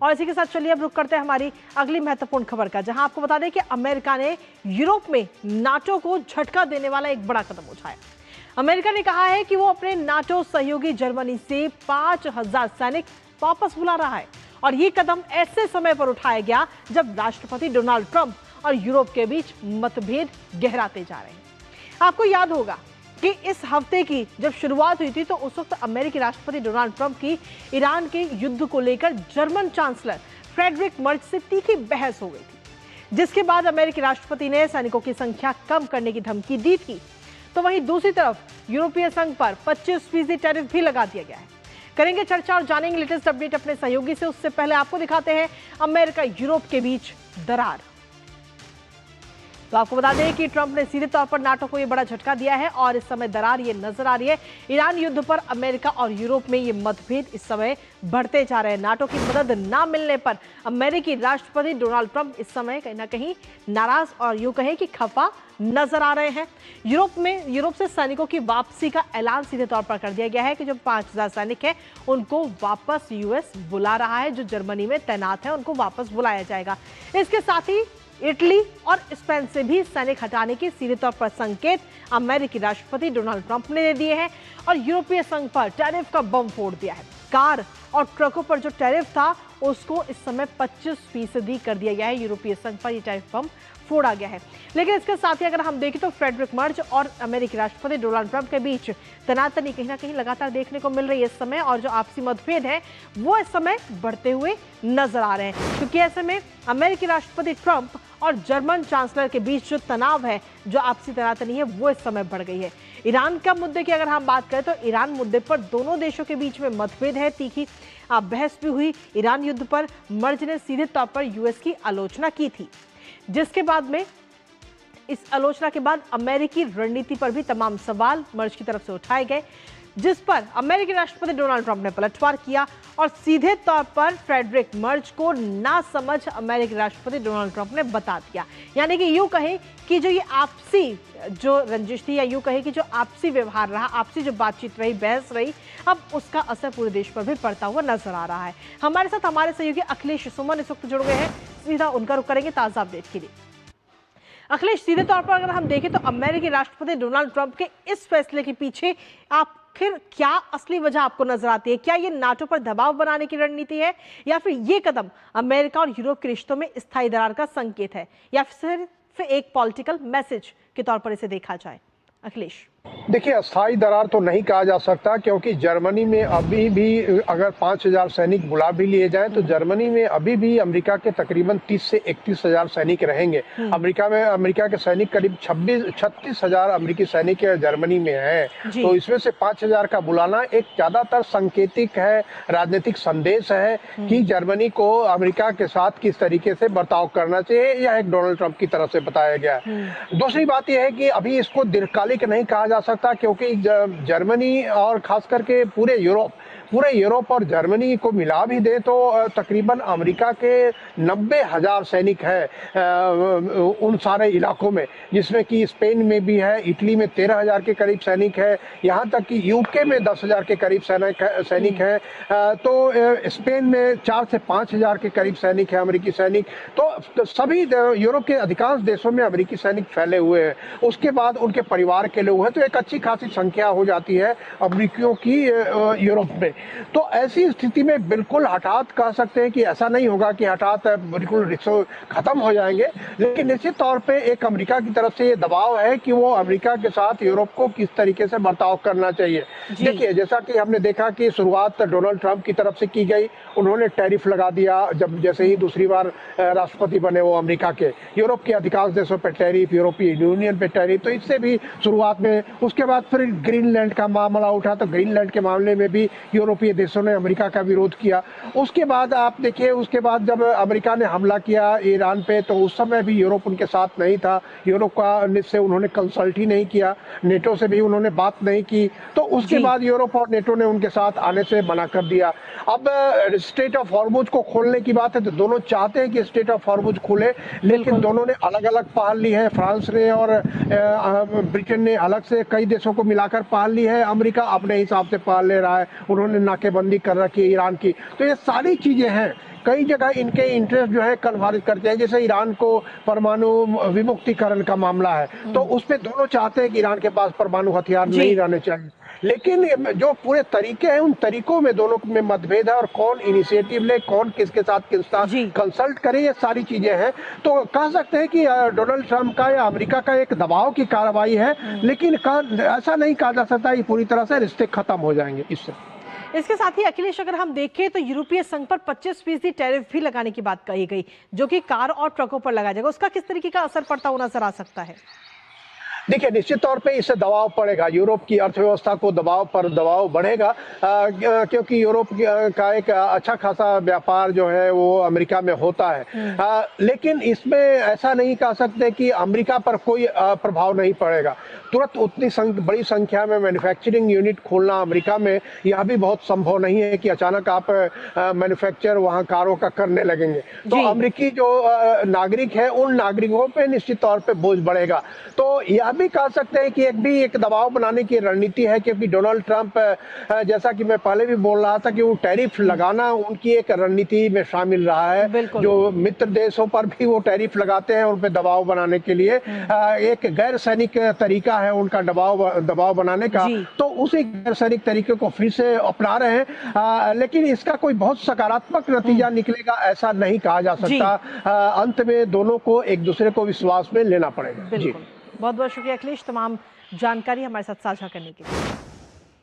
और इसी के साथ चलिए अब रुक करते हैं हमारी अगली महत्वपूर्ण खबर का, जहां आपको बता दें कि अमेरिका ने यूरोप में नाटो को झटका देने वाला एक बड़ा कदम उठाया। अमेरिका ने कहा है कि वो अपने नाटो सहयोगी जर्मनी से 5000 सैनिक वापस बुला रहा है और ये कदम ऐसे समय पर उठाया गया जब राष्ट्रपति डोनाल्ड ट्रंप और यूरोप के बीच मतभेद गहराते जा रहे हैं। आपको याद होगा कि इस हफ्ते की जब शुरुआत हुई थी तो उस वक्त अमेरिकी राष्ट्रपति डोनाल्ड ट्रंप की ईरान के युद्ध को लेकर जर्मन चांसलर फ्रेडरिक मर्ज से तीखी बहस हो गई थी, जिसके बाद अमेरिकी राष्ट्रपति ने सैनिकों की संख्या कम करने की धमकी दी थी। तो वहीं दूसरी तरफ यूरोपीय संघ पर 25% टैरिफ भी लगा दिया गया है। करेंगे चर्चा और जानेंगे लेटेस्ट अपडेट अपने सहयोगी से। उससे पहले आपको दिखाते हैं अमेरिका यूरोप के बीच दरार। तो आपको बता दें कि ट्रंप ने सीधे तौर पर नाटो को यह बड़ा झटका दिया है और इस समय दरार ये नजर आ रही है। ईरान युद्ध पर अमेरिका और यूरोप में ये मतभेद इस समय बढ़ते जा रहे हैं। नाटो की मदद ना मिलने पर अमेरिकी राष्ट्रपति डोनाल्ड ट्रंप इस समय कहीं ना कहीं नाराज और यूं कहें कि खफा नजर आ रहे हैं। यूरोप से सैनिकों की वापसी का ऐलान सीधे तौर पर कर दिया गया है कि जो 5000 सैनिक हैं उनको वापस यूएस बुला रहा है। जो जर्मनी में तैनात है उनको वापस बुलाया जाएगा। इसके साथ ही इटली और स्पेन से भी सैनिक हटाने के सीधे तौर पर संकेत अमेरिकी राष्ट्रपति डोनाल्ड ट्रंप ने दे दिए हैं और यूरोपीय संघ पर टैरिफ का बम फोड़ दिया है। कार और ट्रकों पर जो टैरिफ था उसको इस समय 25% कर दिया गया है। यूरोपीय संघ पर यह टैरिफ बम फोड़ा गया है। लेकिन इसके साथ ही अगर हम देखें तो फ्रेडरिक मर्ज और अमेरिकी राष्ट्रपति डोनाल्ड ट्रंप के बीच तनातनी कहीं ना कहीं लगातार देखने को मिल रही है इस समय, और जो आपसी मतभेद है वो इस समय बढ़ते हुए नजर आ रहे हैं, क्योंकि ऐसे में अमेरिकी राष्ट्रपति ट्रंप और जर्मन चांसलर के बीच जो तनाव है, जो आपसी तनातनी है, वो इस समय बढ़ गई है। ईरान का मुद्दे की अगर हम बात करें तो ईरान मुद्दे पर दोनों देशों के बीच में मतभेद है। तीखी बहस भी हुई। ईरान युद्ध पर मर्ज ने सीधे तौर पर यूएस की आलोचना की थी, जिसके बाद में इस आलोचना के बाद अमेरिकी रणनीति पर भी तमाम सवाल मर्ज की तरफ से उठाए गए, जिस पर अमेरिकी राष्ट्रपति डोनाल्ड ट्रंप ने पलटवार किया और सीधे तौर पर फ्रेडरिक मर्ज को ना समझ अमेरिकी राष्ट्रपति डोनाल्ड ट्रंप ने बता दिया। यानी कि यूं कहें कि जो ये आपसी जो रंजिश थी, या यूं कहें कि जो आपसी व्यवहार रहा, आपसी जो बातचीत रही, बहस रही, अब उसका असर पूरे देश पर भी पड़ता हुआ नजर आ रहा है। हमारे साथ हमारे सहयोगी अखिलेश सुमन इस वक्त जुड़ गए हैं, सीधा उनका रुख करेंगे ताजा अपडेट के लिए। अखिलेश, सीधे तौर पर अगर हम देखें तो अमेरिकी राष्ट्रपति डोनाल्ड ट्रंप के इस फैसले के पीछे आखिर क्या असली वजह आपको नजर आती है? क्या ये नाटो पर दबाव बनाने की रणनीति है, या फिर ये कदम अमेरिका और यूरोप के रिश्तों में स्थायी दरार का संकेत है, या सिर्फ एक पॉलिटिकल मैसेज के तौर पर इसे देखा जाए? अखिलेश, देखिए, अस्थायी दरार तो नहीं कहा जा सकता, क्योंकि जर्मनी में अभी भी अगर 5000 सैनिक बुला भी लिए जाएं तो जर्मनी में अभी भी अमेरिका के तकरीबन 30 से 31,000 सैनिक रहेंगे। अमेरिका के सैनिक करीब 36,000 अमेरिकी सैनिक जर्मनी में हैं। तो इसमें से 5000 का बुलाना एक ज्यादातर सांकेतिक है, राजनीतिक संदेश है कि जर्मनी को अमेरिका के साथ किस तरीके से बर्ताव करना चाहिए, यह एक डोनाल्ड ट्रंप की तरफ से बताया गया है। दूसरी बात यह है कि अभी इसको दीर्घकालिक नहीं कहा जा सकता, क्योंकि जर्मनी और खास करके पूरे यूरोप और जर्मनी को मिला भी दे तो तकरीबन अमेरिका के 90,000 सैनिक हैं उन सारे इलाकों में, जिसमें कि स्पेन में भी है, इटली में 13,000 के करीब सैनिक है, यहाँ तक कि यूके में 10,000 के करीब सैनिक हैं, तो स्पेन में 4 से 5,000 के करीब सैनिक है, अमेरिकी सैनिक। तो सभी यूरोप के अधिकांश देशों में अमेरिकी सैनिक फैले हुए हैं। उसके बाद उनके परिवार के लोग हैं, तो एक अच्छी खासी संख्या हो जाती है अमेरिकियों की यूरोप में। तो ऐसी स्थिति में बिल्कुल हठात कह सकते हैं कि ऐसा नहीं होगा कि हठात बिल्कुल रिश्ते खत्म हो जाएंगे, लेकिन निश्चित तौर पे एक अमेरिका की तरफ से ये दबाव है कि वो अमेरिका के साथ यूरोप को किस तरीके से बर्ताव करना चाहिए। देखिए, जैसा कि हमने देखा कि शुरुआत डोनाल्ड ट्रंप की तरफ से की गई, उन्होंने टैरिफ लगा दिया जब जैसे ही दूसरी बार राष्ट्रपति बने वो अमेरिका के। यूरोप के अधिकांश देशों पर टैरिफ, यूरोपीय यूनियन पे टैरिफ, तो इससे भी शुरुआत में। उसके बाद फिर ग्रीनलैंड का मामला उठा, तो ग्रीनलैंड के मामले में भी यूरोपीय देशों ने अमेरिका का विरोध किया। उसके बाद आप देखिए, उसके बाद जब अमेरिका ने हमला किया ईरान पे, तो उस समय भी यूरोप उनके साथ नहीं था। यूरोप का से उन्होंने कंसल्ट ही नहीं किया, नेटो से भी उन्होंने बात नहीं की। तो उसके बाद यूरोप और नेटो ने उनके साथ आने से मना कर दिया। अब स्ट्रेट ऑफ हॉर्मुज को खोलने की बात है, तो दोनों चाहते हैं कि स्ट्रेट ऑफ हॉर्मुज खुले, लेकिन दोनों ने अलग अलग पहल ली है। फ्रांस ने और ब्रिटेन ने अलग से कई देशों को मिलाकर पहल ली है, अमेरिका अपने हिसाब से पहल ले रहा है, उन्होंने नाकेबंदी कर रखी है ईरान की। तो ये सारी चीजें हैं कई जगह इनके इंटरेस्ट जो है कन्वर्ज करते हैं। जैसे ईरान को परमाणु विमुक्तिकरण का मामला है, तो उसमें दोनों चाहते हैं कि ईरान के पास परमाणु हथियार नहीं रहने चाहिए, लेकिन जो पूरे तरीके हैं उन तरीकों में दोनों में मतभेद है, और कौन इनिशिएटिव ले, कौन किसके साथ कंसल्ट करे, ये सारी चीजें हैं। तो कह सकते हैं कि डोनाल्ड ट्रंप का या अमेरिका का एक दबाव की कार्रवाई है, लेकिन ऐसा नहीं कहा जा सकता कि पूरी तरह से रिश्ते खत्म हो जाएंगे इससे। इसके साथ ही अखिलेश, अगर हम देखें तो यूरोपीय संघ पर 25% टैरिफ भी लगाने की बात कही गई, जो कि कार और ट्रकों पर लगाया जाएगा। उसका किस तरीके का असर पड़ता हुआ नजर आ सकता है? देखिए, निश्चित तौर पे इससे दबाव पड़ेगा, यूरोप की अर्थव्यवस्था को दबाव बढ़ेगा, क्योंकि यूरोप का एक अच्छा खासा व्यापार जो है वो अमेरिका में होता है। लेकिन इसमें ऐसा नहीं कह सकते कि अमेरिका पर कोई प्रभाव नहीं पड़ेगा। तुरंत उतनी बड़ी संख्या में मैन्युफैक्चरिंग यूनिट खोलना अमेरिका में यह भी बहुत संभव नहीं है कि अचानक आप मैन्युफैक्चर वहाँ कारों का करने लगेंगे। तो अमेरिकी जो नागरिक है उन नागरिकों पे निश्चित तौर पे बोझ बढ़ेगा। तो यह भी कह सकते हैं कि एक दबाव बनाने की रणनीति है, क्योंकि डोनाल्ड ट्रंप, जैसा कि मैं पहले भी बोल रहा था, कि वो टैरिफ लगाना उनकी एक रणनीति में शामिल रहा है। जो मित्र देशों पर भी वो टैरिफ लगाते हैं उन पे दबाव बनाने के लिए, एक गैर सैनिक तरीका है उनका दबाव बनाने का। तो उसी गैर सैनिक तरीके को फिर से अपना रहे हैं, लेकिन इसका कोई बहुत सकारात्मक नतीजा निकलेगा ऐसा नहीं कहा जा सकता। अंत में दोनों को एक दूसरे को विश्वास में लेना पड़ेगा। जी, बहुत बहुत शुक्रिया अखिलेश, तमाम जानकारी हमारे साथ साझा करने के लिए।